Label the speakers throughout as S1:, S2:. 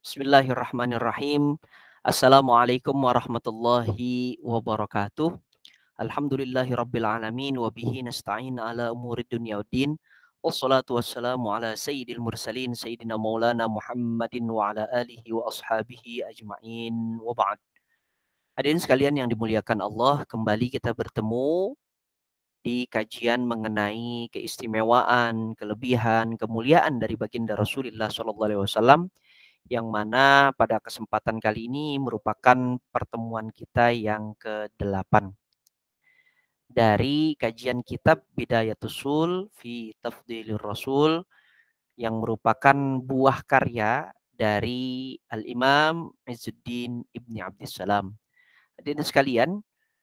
S1: Bismillahirrahmanirrahim. Assalamualaikum warahmatullahi wabarakatuh. Alhamdulillahi rabbil alamin wa bihi nasta'in ala umuri dunya waddin. Wassalatu wassalamu ala sayyidil mursalin sayyidina maulana Muhammadin wa ala alihi wa ashabihi ajma'in wa ba'd. Hadirin sekalian yang dimuliakan Allah, kembali kita bertemu di kajian mengenai keistimewaan, kelebihan, kemuliaan dari baginda Rasulullah SAW, yang mana pada kesempatan kali ini merupakan pertemuan kita yang ke-8 dari kajian kitab Bidayatus Sul fi Tafdilir Rasul, yang merupakan buah karya dari Al-Imam Izzuddin Ibni Abdissalam. Hadirin sekalian,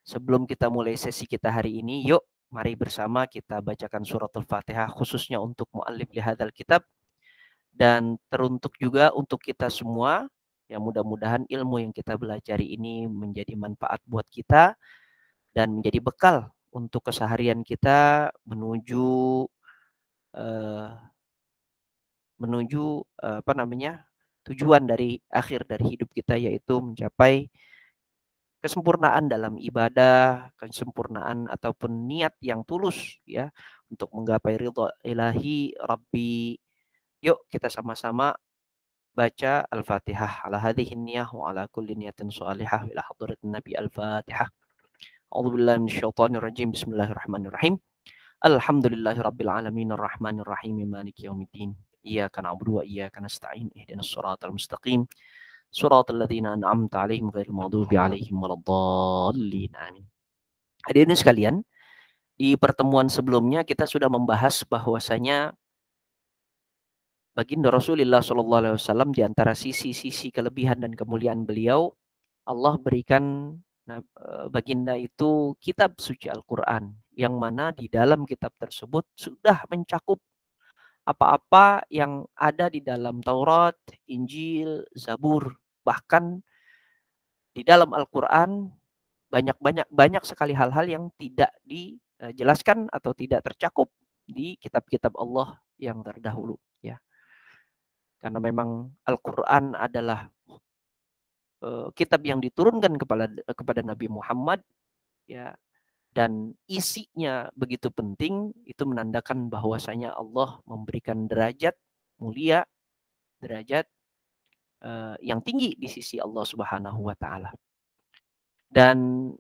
S1: sebelum kita mulai sesi kita hari ini, yuk mari bersama kita bacakan suratul Fatihah khususnya untuk muallif lihadzal kitab, dan teruntuk juga untuk kita semua. Ya, mudah-mudahan ilmu yang kita belajar ini menjadi manfaat buat kita dan menjadi bekal untuk keseharian kita menuju eh, tujuan dari akhir dari hidup kita, yaitu mencapai kesempurnaan dalam ibadah, kesempurnaan ataupun niat yang tulus ya untuk menggapai ridha ilahi Rabbi. Yuk kita sama-sama baca Al-Fatihah ala hadhihi niyah wa ala kulli niyatin shalihah ila hadratin Nabi. Al-Fatihah. A'udzubillahi minasyaitonir rajim. Bismillahirrahmanirrahim. Alhamdulillahirabbil alamin arrahmanir rahim maliki yaumiddin. Iyyaka na'budu wa iyyaka nasta'in ihdinas siratal mustaqim. Shiratal ladzina an'amta 'alaihim ghairil maghdubi 'alaihim waladdallin. Amin. Hadirin sekalian, di pertemuan sebelumnya kita sudah membahas bahwasanya baginda Rasulullah SAW, di antara sisi-sisi kelebihan dan kemuliaan beliau, Allah berikan baginda itu kitab suci Al-Quran, yang mana di dalam kitab tersebut sudah mencakup apa-apa yang ada di dalam Taurat, Injil, Zabur. Bahkan di dalam Al-Quran banyak sekali hal-hal yang tidak dijelaskan atau tidak tercakup di kitab-kitab Allah yang terdahulu ya. Karena memang Al-Quran adalah kitab yang diturunkan kepada Nabi Muhammad ya, dan isinya begitu penting, itu menandakan bahwasanya Allah memberikan derajat mulia, derajat yang tinggi di sisi Allah Subhanahu wa taala. Dan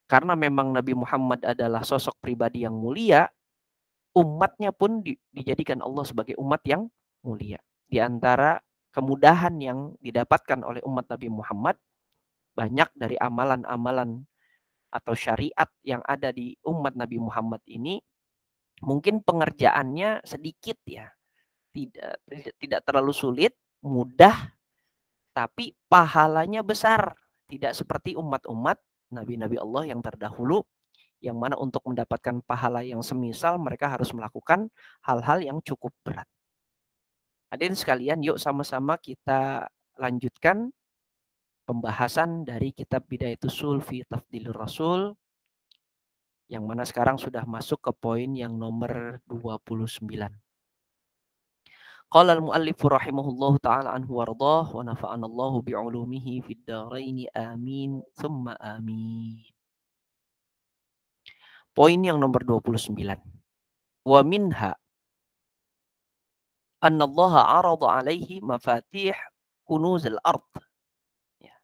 S1: karena memang Nabi Muhammad adalah sosok pribadi yang mulia, umatnya pun dijadikan Allah sebagai umat yang mulia. Di antara kemudahan yang didapatkan oleh umat Nabi Muhammad, banyak dari amalan-amalan atau syariat yang ada di umat Nabi Muhammad ini mungkin pengerjaannya sedikit ya, tidak terlalu sulit, mudah, tapi pahalanya besar. Tidak seperti umat-umat nabi-nabi Allah yang terdahulu, yang mana untuk mendapatkan pahala yang semisal mereka harus melakukan hal-hal yang cukup berat. Hadirin sekalian, yuk sama-sama kita lanjutkan pembahasan dari kitab Bidayatus Sul fi Tafdilir Rasul, yang mana sekarang sudah masuk ke poin yang nomor 29. Qala al-muallifu rahimahullahu ta'ala anhu wardah wa nafa'anallahu bi'ulumihi fid dharaini amin thumma amin. Poin yang nomor 29. Wa minha anna Allah 'arada 'alaihi mafatih kunuzil ard. Ya.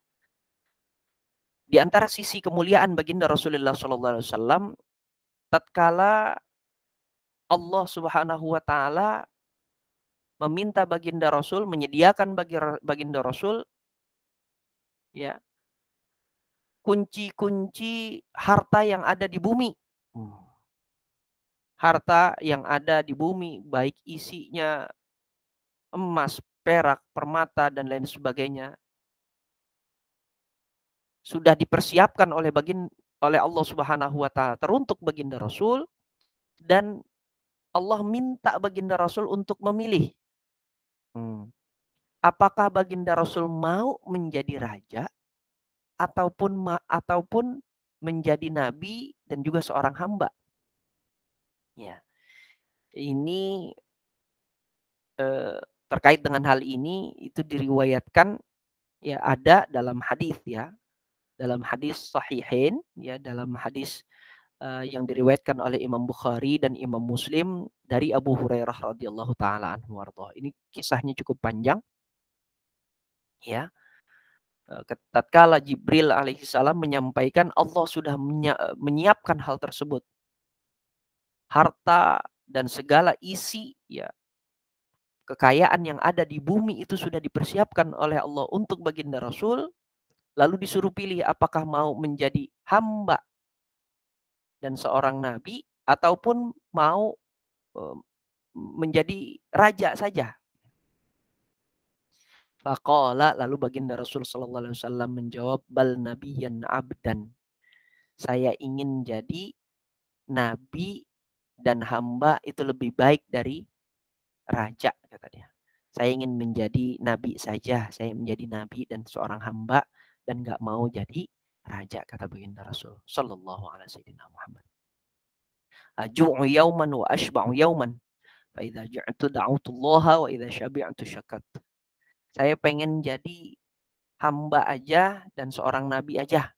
S1: Di antara sisi kemuliaan baginda Rasulullah SAW, tatkala Allah Subhanahu wa taala meminta baginda Rasul, menyediakan bagi baginda Rasul ya kunci-kunci harta yang ada di bumi. Harta yang ada di bumi, baik isinya emas, perak, permata, dan lain sebagainya, sudah dipersiapkan oleh Allah Subhanahu wa taala teruntuk baginda Rasul, dan Allah minta baginda Rasul untuk memilih. Apakah baginda Rasul mau menjadi raja ataupun menjadi nabi dan juga seorang hamba. Ya. Ini Terkait dengan hal ini itu diriwayatkan ya ada dalam hadis ya, dalam hadis sahihain ya, dalam hadis yang diriwayatkan oleh Imam Bukhari dan Imam Muslim dari Abu Hurairah radhiyallahu taala anhu warḍah. Ini kisahnya cukup panjang ya. Tatkala Jibril alaihissalam menyampaikan Allah sudah menyiapkan hal tersebut. Harta dan segala isi ya, kekayaan yang ada di bumi itu sudah dipersiapkan oleh Allah untuk baginda Rasul, lalu disuruh pilih apakah mau menjadi hamba dan seorang nabi ataupun mau menjadi raja saja. Faqala, lalu baginda Rasul sallallahu alaihi wasallam menjawab, bal nabiyyan abdan. Saya ingin jadi nabi dan hamba itu lebih baik dari raja, kata dia. Saya ingin menjadi nabi saja, saya menjadi nabi dan seorang hamba dan gak mau jadi raja, kata baginda Rasul sallallahu alaihi wasallam. Aju'u yauman wa ashba'u yauman. Fa idza ji'tu da'utullaha wa idza syabi'tu syakartu. Saya pengen jadi hamba aja dan seorang nabi aja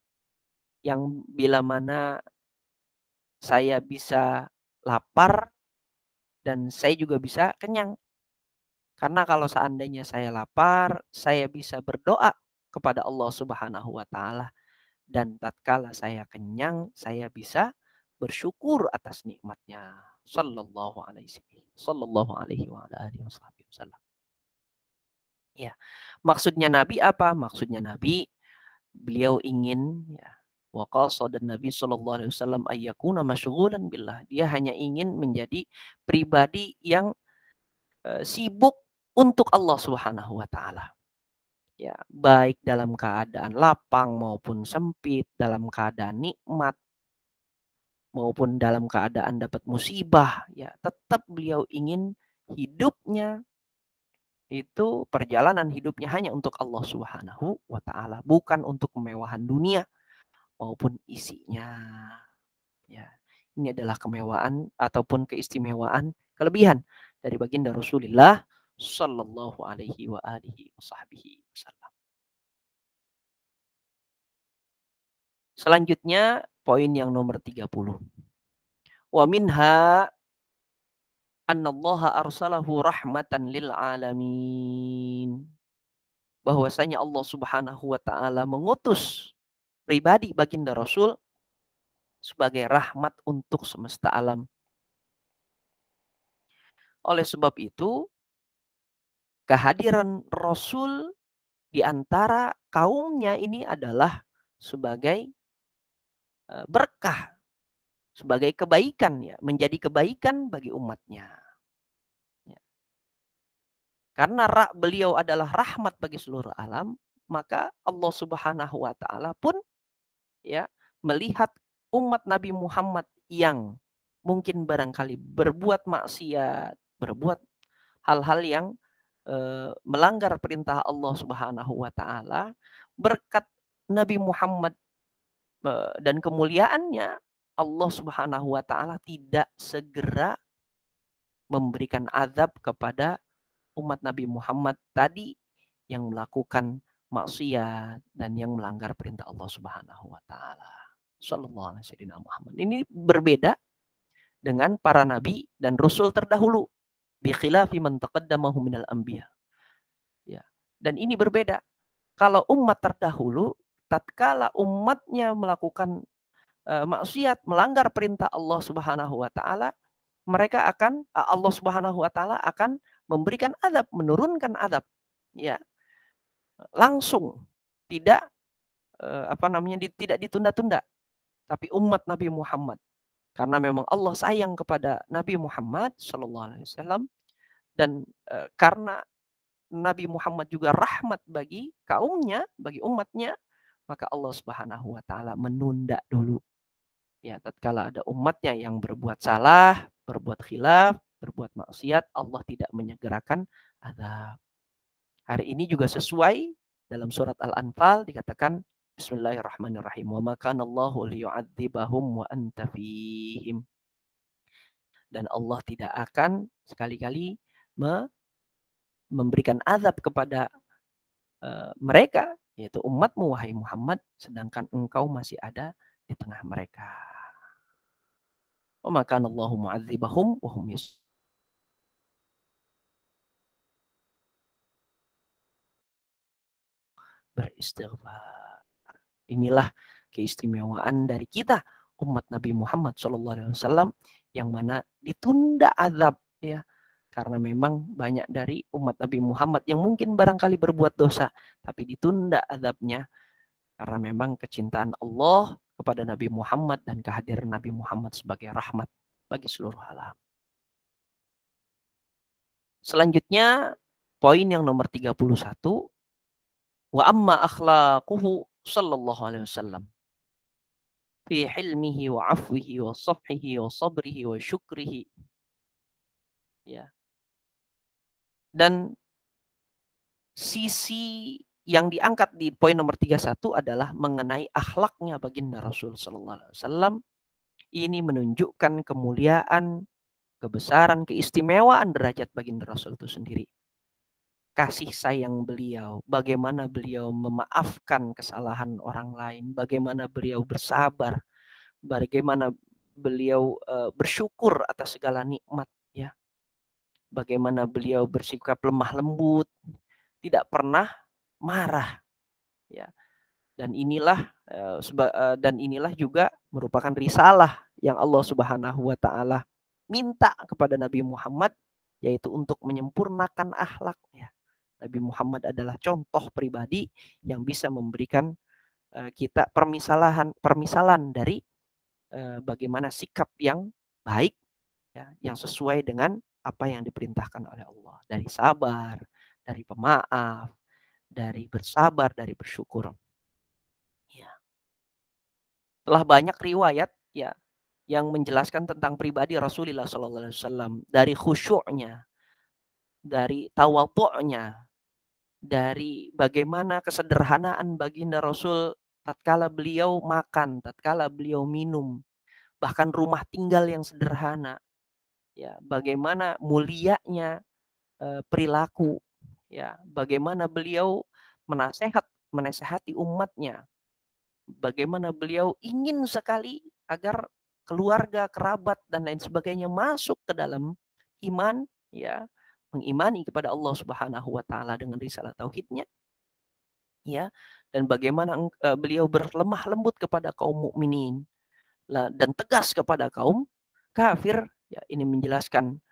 S1: yang bila mana saya bisa lapar dan saya juga bisa kenyang. Karena kalau seandainya saya lapar, saya bisa berdoa kepada Allah Subhanahu wa taala dan tatkala saya kenyang, saya bisa bersyukur atas nikmatnya. Sallallahu alaihi wa alihi wasallam. Ya. Maksudnya Nabi apa? Maksudnya Nabi beliau ingin ya, wa qasada Nabi sallallahu alaihi wasallam ayyakuna masyghulan billah. Dia hanya ingin menjadi pribadi yang sibuk untuk Allah Subhanahu wa taala. Ya, baik dalam keadaan lapang maupun sempit, dalam keadaan nikmat maupun dalam keadaan dapat musibah, ya tetap beliau ingin hidupnya itu perjalanan hidupnya hanya untuk Allah Subhanahu wa taala, bukan untuk kemewahan dunia maupun isinya. Ya. Ini adalah kemewahan ataupun keistimewaan, kelebihan dari baginda Rasulullah sallallahu alaihi wa alihi wasallam. Selanjutnya poin yang nomor 30. Wa minha annallaha arsalahu rahmatan lil alamin. Bahwasanya Allah Subhanahu wa taala mengutus pribadi baginda Rasul sebagai rahmat untuk semesta alam. Oleh sebab itu, kehadiran Rasul di antara kaumnya ini adalah sebagai berkah, sebagai kebaikan ya, menjadi kebaikan bagi umatnya. Ya. Karena beliau adalah rahmat bagi seluruh alam, maka Allah Subhanahu wa taala pun ya melihat umat Nabi Muhammad yang mungkin barangkali berbuat maksiat, berbuat hal-hal yang melanggar perintah Allah Subhanahu wa taala, berkat Nabi Muhammad dan kemuliaannya, Allah Subhanahu wa taala tidak segera memberikan azab kepada umat Nabi Muhammad tadi yang melakukan maksiat dan yang melanggar perintah Allah Subhanahu wa taala. Sallallahu alaihi wasallam Muhammad. Ini berbeda dengan para nabi dan rasul terdahulu. Bi khilafi man taqaddamahu minal anbiya. Ya. Dan ini berbeda. Kalau umat terdahulu, tatkala umatnya melakukan maksiat, melanggar perintah Allah Subhanahu wa taala, mereka akan Allah Subhanahu wa taala akan memberikan azab, menurunkan azab. Ya, langsung tidak tidak ditunda-tunda. Tapi umat Nabi Muhammad karena memang Allah sayang kepada Nabi Muhammad sallallahu alaihi wasallam dan karena Nabi Muhammad juga rahmat bagi kaumnya, bagi umatnya, maka Allah Subhanahu wa taala menunda dulu. Ya, tatkala ada umatnya yang berbuat salah, berbuat khilaf, berbuat maksiat, Allah tidak menyegerakan azab. Hari ini juga sesuai dalam surat Al-Anfal dikatakan Bismillahirrahmanirrahim. Wa ma kana Allahu liyu'adzibahum wa anta fihim. Dan Allah tidak akan sekali-kali memberikan azab kepada mereka, yaitu umatmu wahai Muhammad, sedangkan engkau masih ada di tengah mereka. Wa ma kana Allahu mu'adzibahum wa hum beristighfar. Inilah keistimewaan dari kita umat Nabi Muhammad SAW yang mana ditunda azab ya, karena memang banyak dari umat Nabi Muhammad yang mungkin barangkali berbuat dosa tapi ditunda azabnya karena memang kecintaan Allah kepada Nabi Muhammad dan kehadiran Nabi Muhammad sebagai rahmat bagi seluruh alam. Selanjutnya poin yang nomor 31, wa amma akhlaquhu sallallahu alaihi wasallam fi hilmihi wa afwihi wa safhihi wa sabrihi wa syukrihi. Ya. Dan sisi yang diangkat di poin nomor 31 adalah mengenai akhlaknya baginda Rasul sallallahu alaihi wasallam. Ini menunjukkan kemuliaan, kebesaran, keistimewaan derajat baginda Rasul itu sendiri. Kasih sayang beliau, bagaimana beliau memaafkan kesalahan orang lain, bagaimana beliau bersabar, bagaimana beliau bersyukur atas segala nikmat, ya. Bagaimana beliau bersikap lemah lembut, tidak pernah marah, ya. Dan inilah juga merupakan risalah yang Allah Subhanahu wa taala minta kepada Nabi Muhammad, yaitu untuk menyempurnakan akhlaknya. Nabi Muhammad adalah contoh pribadi yang bisa memberikan kita permisalan dari bagaimana sikap yang baik, ya, yang sesuai dengan apa yang diperintahkan oleh Allah, dari sabar, dari pemaaf, dari bersabar, dari bersyukur. Ya. Telah banyak riwayat ya yang menjelaskan tentang pribadi Rasulullah SAW, dari khusyuknya, dari tawadhu'nya, dari bagaimana kesederhanaan baginda Rasul tatkala beliau makan, tatkala beliau minum, bahkan rumah tinggal yang sederhana, ya, bagaimana mulianya perilaku, ya, bagaimana beliau menasehati umatnya, bagaimana beliau ingin sekali agar keluarga, kerabat dan lain sebagainya masuk ke dalam iman, ya, mengimani kepada Allah Subhanahu wa taala dengan risalah tauhidnya, ya, dan bagaimana beliau berlemah lembut kepada kaum mukminin dan tegas kepada kaum kafir, ya, ini menjelaskan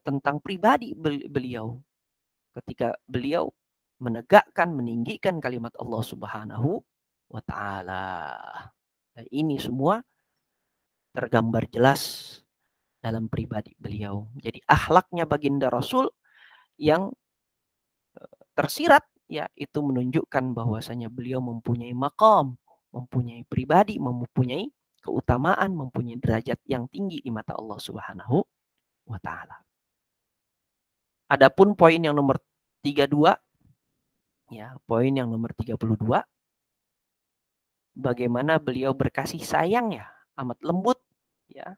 S1: tentang pribadi beliau ketika beliau menegakkan, meninggikan kalimat Allah Subhanahu wa taala. Nah, ini semua tergambar jelas dalam pribadi beliau. Jadi akhlaknya baginda Rasul yang tersirat, ya, itu menunjukkan bahwasanya beliau mempunyai maqam, mempunyai pribadi, mempunyai keutamaan, mempunyai derajat yang tinggi di mata Allah Subhanahu wa taala. Adapun poin yang nomor 32, ya, poin yang nomor 32, bagaimana beliau berkasih sayang, ya, amat lembut, ya.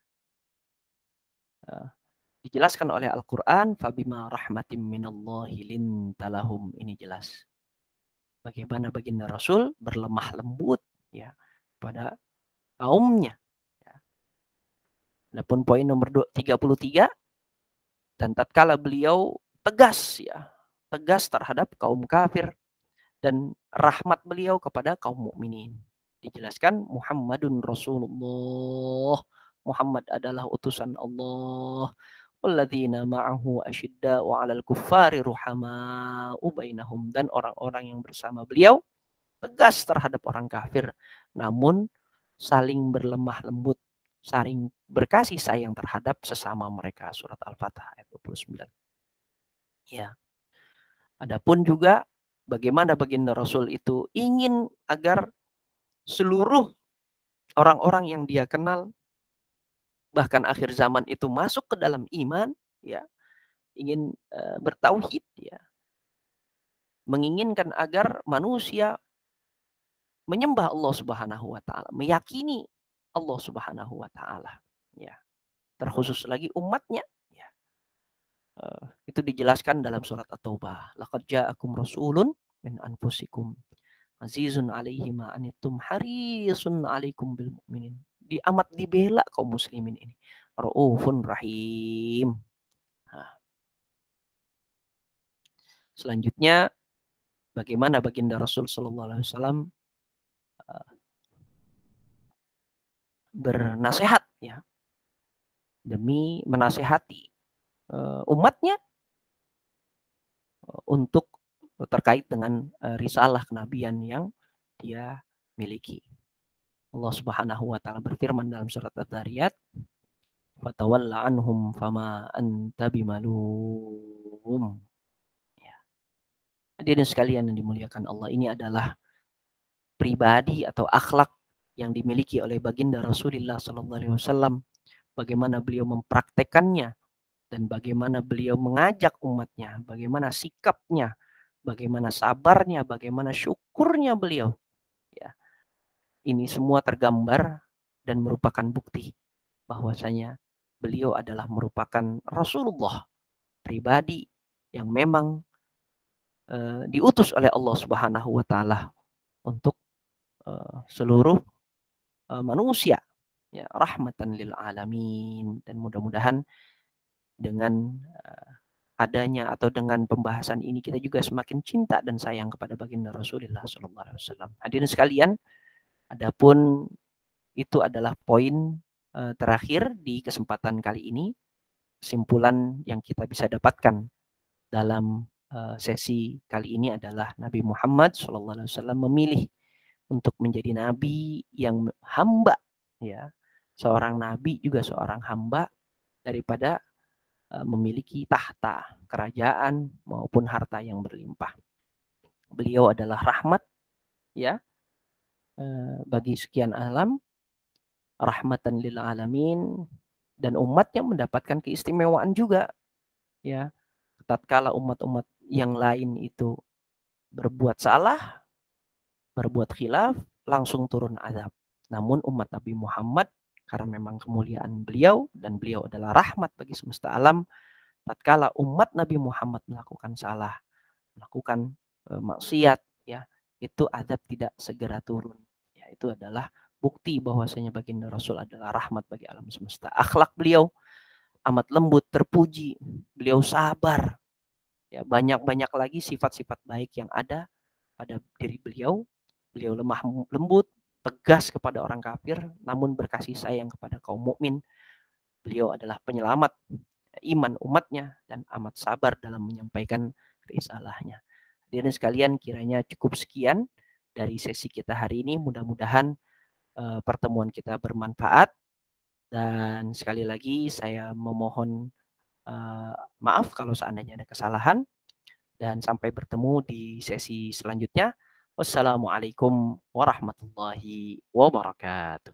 S1: Dijelaskan oleh Al-Qur'an, fabima rahmatim minallahi lintalahum, ini jelas. Bagaimana baginda Rasul berlemah lembut, ya, pada kaumnya. Ya. Adapun poin nomor 33, dan tatkala beliau tegas, ya, tegas terhadap kaum kafir dan rahmat beliau kepada kaum mukminin. Dijelaskan Muhammadun Rasulullah, Muhammad adalah utusan Allah. Walladzina ma'ahu asyidda'u 'alal kuffari ruhama'u bainahum, dan orang-orang yang bersama beliau tegas terhadap orang kafir, namun saling berlemah lembut, saling berkasih sayang terhadap sesama mereka. Surat Al-Fatah ayat 29. Ya. Adapun juga bagaimana baginda Rasul itu ingin agar seluruh orang-orang yang dia kenal bahkan akhir zaman itu masuk ke dalam iman, ya, ingin bertauhid, ya, menginginkan agar manusia menyembah Allah Subhanahu wa taala, meyakini Allah Subhanahu wa taala, ya. Terkhusus lagi umatnya, ya. Itu dijelaskan dalam surat At-Taubah. Laqad ja'akum rasulun min anfusikum azizun 'alaihi ma anittum harisun 'alaikum bil mu'minin. Amat dibela kaum muslimin ini. Raufun rahim. Nah, selanjutnya bagaimana baginda Rasul sallallahu alaihi wasallam bernasihat ya demi menasehati umatnya untuk terkait dengan risalah kenabian yang dia miliki. Allah Subhanahu wa taala berfirman dalam surat Ad-Dzariyat, "Fatawalla anhum fama anta bimalum." Ya. Hadirin sekalian yang dimuliakan Allah, ini adalah pribadi atau akhlak yang dimiliki oleh baginda Rasulullah sallallahu alaihi wasallam, bagaimana beliau mempraktekannya dan bagaimana beliau mengajak umatnya, bagaimana sikapnya, bagaimana sabarnya, bagaimana syukurnya beliau. Ya, ini semua tergambar dan merupakan bukti bahwasanya beliau adalah merupakan Rasulullah, pribadi yang memang diutus oleh Allah Subhanahu wa taala untuk seluruh manusia, ya, rahmatan lil alamin. Dan mudah-mudahan dengan adanya atau dengan pembahasan ini kita juga semakin cinta dan sayang kepada baginda Rasulullah SAW. Hadirin sekalian, adapun itu adalah poin terakhir di kesempatan kali ini. Kesimpulan yang kita bisa dapatkan dalam sesi kali ini adalah Nabi Muhammad SAW memilih untuk menjadi nabi yang hamba, ya, seorang nabi juga seorang hamba, daripada memiliki tahta, kerajaan maupun harta yang berlimpah. Beliau adalah rahmat, ya, bagi sekian alam, rahmatan lil alamin, dan umatnya mendapatkan keistimewaan juga, ya. Tatkala umat-umat yang lain itu berbuat salah, berbuat khilaf, langsung turun azab. Namun umat Nabi Muhammad, karena memang kemuliaan beliau dan beliau adalah rahmat bagi semesta alam, tatkala umat Nabi Muhammad melakukan salah, melakukan maksiat, ya, itu azab tidak segera turun. Ya, itu adalah bukti bahwasanya baginda Rasul adalah rahmat bagi alam semesta. Akhlak beliau amat lembut, terpuji. Beliau sabar. Ya, banyak-banyak lagi sifat-sifat baik yang ada pada diri beliau. Beliau lemah lembut, tegas kepada orang kafir, namun berkasih sayang kepada kaum mukmin. Beliau adalah penyelamat iman umatnya dan amat sabar dalam menyampaikan risalahnya. Hadirin sekalian, kiranya cukup sekian dari sesi kita hari ini. Mudah-mudahan pertemuan kita bermanfaat, dan sekali lagi saya memohon maaf kalau seandainya ada kesalahan, dan sampai bertemu di sesi selanjutnya. Wassalamualaikum warahmatullahi wabarakatuh.